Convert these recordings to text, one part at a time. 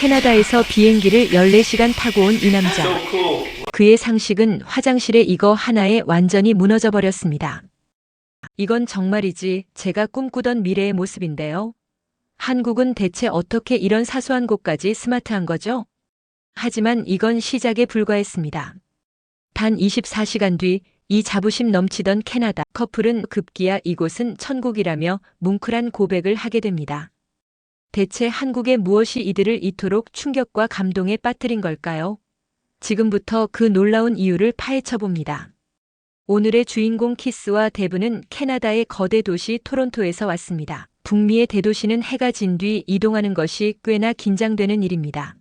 캐나다에서 비행기를 14시간 타고 온 이 남자. 그의 상식은 화장실에 이거 하나에 완전히 무너져 버렸습니다. 이건 정말이지 제가 꿈꾸던 미래의 모습인데요. 한국은 대체 어떻게 이런 사소한 곳까지 스마트한 거죠? 하지만 이건 시작에 불과했습니다. 단 24시간 뒤 이 자부심 넘치던 캐나다 커플은 급기야 이곳은 천국이라며 뭉클한 고백을 하게 됩니다. 대체 한국의 무엇이 이들을 이토록 충격과 감동에 빠뜨린 걸까요? 지금부터 그 놀라운 이유를 파헤쳐 봅니다. 오늘의 주인공 키스와 데브는 캐나다의 거대 도시 토론토에서 왔습니다. 북미의 대도시는 해가 진 뒤 이동하는 것이 꽤나 긴장되는 일입니다.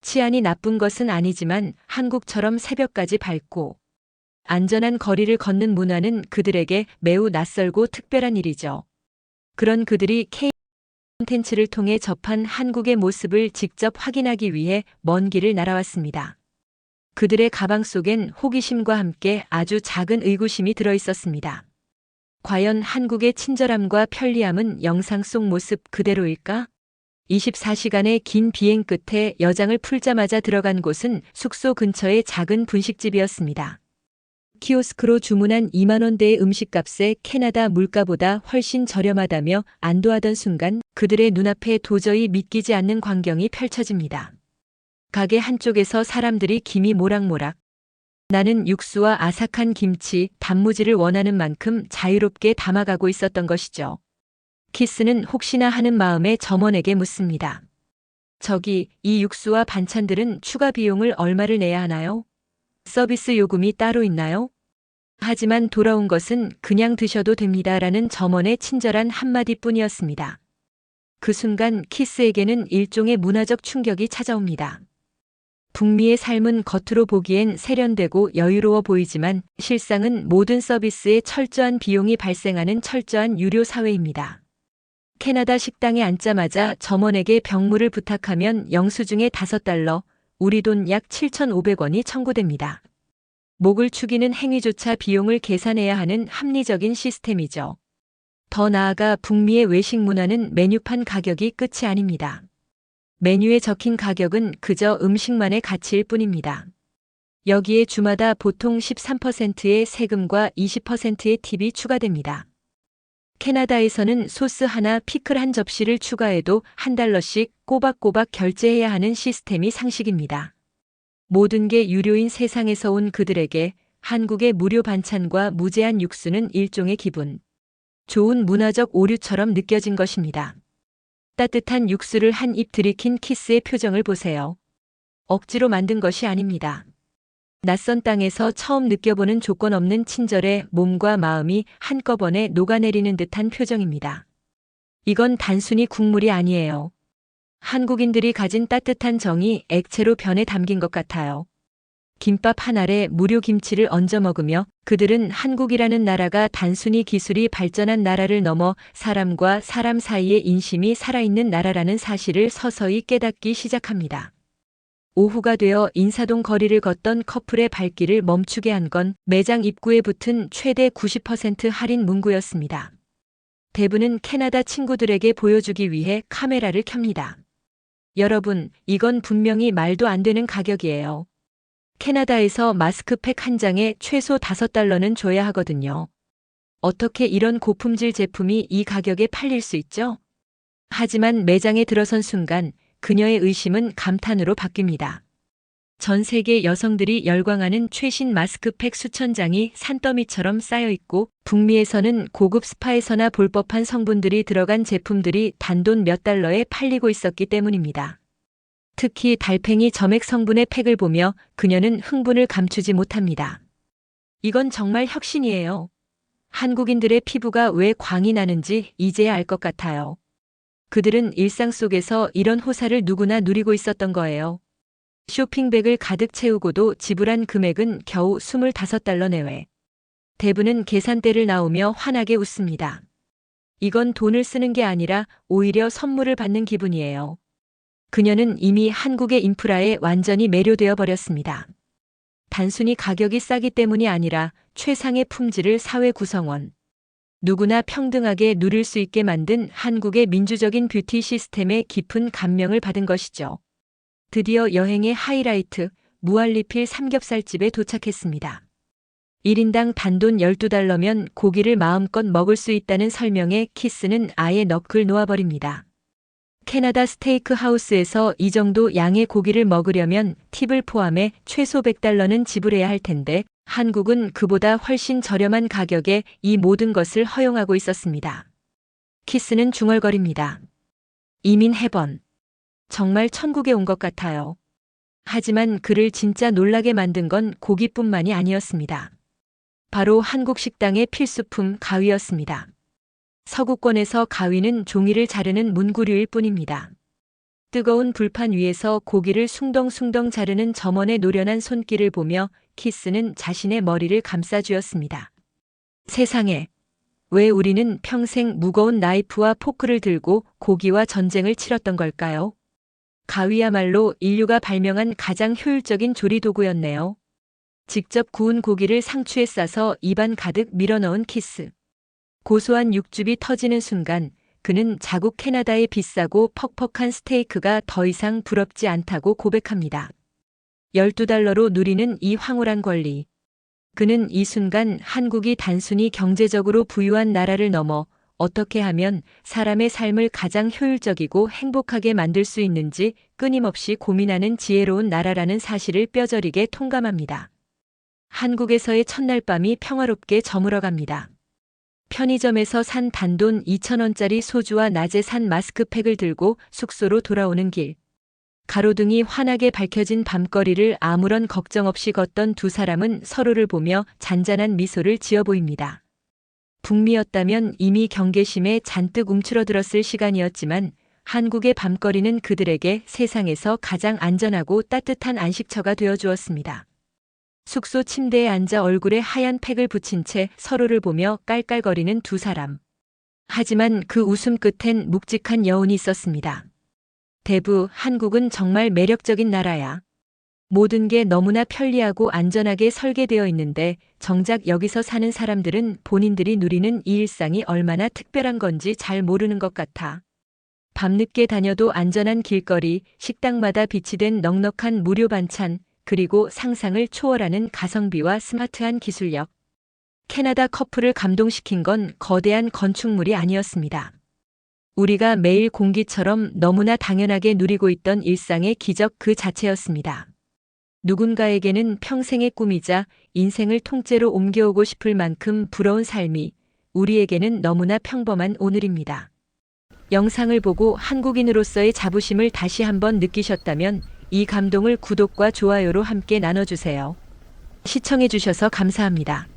치안이 나쁜 것은 아니지만 한국처럼 새벽까지 밝고 안전한 거리를 걷는 문화는 그들에게 매우 낯설고 특별한 일이죠. 그런 그들이 K 콘텐츠를 통해 접한 한국의 모습을 직접 확인하기 위해 먼 길을 날아왔습니다. 그들의 가방 속엔 호기심과 함께 아주 작은 의구심이 들어 있었습니다. 과연 한국의 친절함과 편리함은 영상 속 모습 그대로일까? 24시간의 긴 비행 끝에 여장을 풀자마자 들어간 곳은 숙소 근처의 작은 분식집이었습니다. 키오스크로 주문한 2만 원대의 음식값에 캐나다 물가보다 훨씬 저렴하다며 안도하던 순간 그들의 눈앞에 도저히 믿기지 않는 광경이 펼쳐집니다. 가게 한쪽에서 사람들이 김이 모락모락. 나는 육수와 아삭한 김치, 단무지를 원하는 만큼 자유롭게 담아가고 있었던 것이죠. 키스는 혹시나 하는 마음에 점원에게 묻습니다. 저기, 이 육수와 반찬들은 추가 비용을 얼마를 내야 하나요? 서비스 요금이 따로 있나요? 하지만 돌아온 것은 그냥 드셔도 됩니다라는 점원의 친절한 한마디뿐이었습니다. 그 순간 키스에게는 일종의 문화적 충격이 찾아옵니다. 북미의 삶은 겉으로 보기엔 세련되고 여유로워 보이지만 실상은 모든 서비스에 철저한 비용이 발생하는 철저한 유료 사회입니다. 캐나다 식당에 앉자마자 점원에게 병물을 부탁하면 영수증에 $5, 우리 돈 약 7,500원이 청구됩니다. 목을 축이는 행위조차 비용을 계산해야 하는 합리적인 시스템이죠. 더 나아가 북미의 외식 문화는 메뉴판 가격이 끝이 아닙니다. 메뉴에 적힌 가격은 그저 음식만의 가치일 뿐입니다. 여기에 주마다 보통 13%의 세금과 20%의 팁이 추가됩니다. 캐나다에서는 소스 하나, 피클 한 접시를 추가해도 $1씩 꼬박꼬박 결제해야 하는 시스템이 상식입니다. 모든 게 유료인 세상에서 온 그들에게 한국의 무료 반찬과 무제한 육수는 일종의 기분 좋은 문화적 오류처럼 느껴진 것입니다. 따뜻한 육수를 한 입 들이킨 키스의 표정을 보세요. 억지로 만든 것이 아닙니다. 낯선 땅에서 처음 느껴보는 조건 없는 친절에 몸과 마음이 한꺼번에 녹아내리는 듯한 표정입니다. 이건 단순히 국물이 아니에요. 한국인들이 가진 따뜻한 정이 액체로 변해 담긴 것 같아요. 김밥 한 알에 무료 김치를 얹어 먹으며 그들은 한국이라는 나라가 단순히 기술이 발전한 나라를 넘어 사람과 사람 사이의 인심이 살아있는 나라라는 사실을 서서히 깨닫기 시작합니다. 오후가 되어 인사동 거리를 걷던 커플의 발길을 멈추게 한 건 매장 입구에 붙은 최대 90% 할인 문구였습니다. 데브는 캐나다 친구들에게 보여주기 위해 카메라를 켭니다. 여러분, 이건 분명히 말도 안 되는 가격이에요. 캐나다에서 마스크팩 한 장에 최소 $5는 줘야 하거든요. 어떻게 이런 고품질 제품이 이 가격에 팔릴 수 있죠? 하지만 매장에 들어선 순간 그녀의 의심은 감탄으로 바뀝니다. 전 세계 여성들이 열광하는 최신 마스크팩 수천 장이 산더미처럼 쌓여 있고 북미에서는 고급 스파에서나 볼 법한 성분들이 들어간 제품들이 단돈 몇 달러에 팔리고 있었기 때문입니다. 특히 달팽이 점액 성분의 팩을 보며 그녀는 흥분을 감추지 못합니다. 이건 정말 혁신이에요. 한국인들의 피부가 왜 광이 나는지 이제야 알 것 같아요. 그들은 일상 속에서 이런 호사를 누구나 누리고 있었던 거예요. 쇼핑백을 가득 채우고도 지불한 금액은 겨우 $25 내외. 데브는 계산대를 나오며 환하게 웃습니다. 이건 돈을 쓰는 게 아니라 오히려 선물을 받는 기분이에요. 그녀는 이미 한국의 인프라에 완전히 매료되어 버렸습니다. 단순히 가격이 싸기 때문이 아니라 최상의 품질을 사회 구성원, 누구나 평등하게 누릴 수 있게 만든 한국의 민주적인 뷰티 시스템에 깊은 감명을 받은 것이죠. 드디어 여행의 하이라이트, 무한리필 삼겹살집에 도착했습니다. 1인당 단돈 12달러면 고기를 마음껏 먹을 수 있다는 설명에 키스는 아예 넋을 놓아버립니다. 캐나다 스테이크 하우스에서 이 정도 양의 고기를 먹으려면 팁을 포함해 최소 100달러는 지불해야 할 텐데 한국은 그보다 훨씬 저렴한 가격에 이 모든 것을 허용하고 있었습니다. 키스는 중얼거립니다. 이민 해번. 정말 천국에 온 것 같아요. 하지만 그를 진짜 놀라게 만든 건 고기뿐만이 아니었습니다. 바로 한국 식당의 필수품 가위였습니다. 서구권에서 가위는 종이를 자르는 문구류일 뿐입니다. 뜨거운 불판 위에서 고기를 숭덩숭덩 자르는 점원의 노련한 손길을 보며 키스는 자신의 머리를 감싸쥐었습니다. 세상에, 왜 우리는 평생 무거운 나이프와 포크를 들고 고기와 전쟁을 치렀던 걸까요? 가위야말로 인류가 발명한 가장 효율적인 조리 도구였네요. 직접 구운 고기를 상추에 싸서 입안 가득 밀어넣은 키스. 고소한 육즙이 터지는 순간 그는 자국 캐나다의 비싸고 퍽퍽한 스테이크가 더 이상 부럽지 않다고 고백합니다. 12달러로 누리는 이 황홀한 권리. 그는 이 순간 한국이 단순히 경제적으로 부유한 나라를 넘어 어떻게 하면 사람의 삶을 가장 효율적이고 행복하게 만들 수 있는지 끊임없이 고민하는 지혜로운 나라라는 사실을 뼈저리게 통감합니다. 한국에서의 첫날 밤이 평화롭게 저물어갑니다. 편의점에서 산 단돈 2,000원짜리 소주와 낮에 산 마스크팩을 들고 숙소로 돌아오는 길. 가로등이 환하게 밝혀진 밤거리를 아무런 걱정 없이 걷던 두 사람은 서로를 보며 잔잔한 미소를 지어 보입니다. 북미였다면 이미 경계심에 잔뜩 움츠러들었을 시간이었지만 한국의 밤거리는 그들에게 세상에서 가장 안전하고 따뜻한 안식처가 되어 주었습니다. 숙소 침대에 앉아 얼굴에 하얀 팩을 붙인 채 서로를 보며 깔깔거리는 두 사람. 하지만 그 웃음 끝엔 묵직한 여운이 있었습니다. 대부, 한국은 정말 매력적인 나라야. 모든 게 너무나 편리하고 안전하게 설계되어 있는데 정작 여기서 사는 사람들은 본인들이 누리는 이 일상이 얼마나 특별한 건지 잘 모르는 것 같아. 밤늦게 다녀도 안전한 길거리, 식당마다 비치된 넉넉한 무료 반찬, 그리고 상상을 초월하는 가성비와 스마트한 기술력. 캐나다 커플을 감동시킨 건 거대한 건축물이 아니었습니다. 우리가 매일 공기처럼 너무나 당연하게 누리고 있던 일상의 기적 그 자체였습니다. 누군가에게는 평생의 꿈이자 인생을 통째로 옮겨오고 싶을 만큼 부러운 삶이 우리에게는 너무나 평범한 오늘입니다. 영상을 보고 한국인으로서의 자부심을 다시 한번 느끼셨다면 이 감동을 구독과 좋아요로 함께 나눠주세요. 시청해주셔서 감사합니다.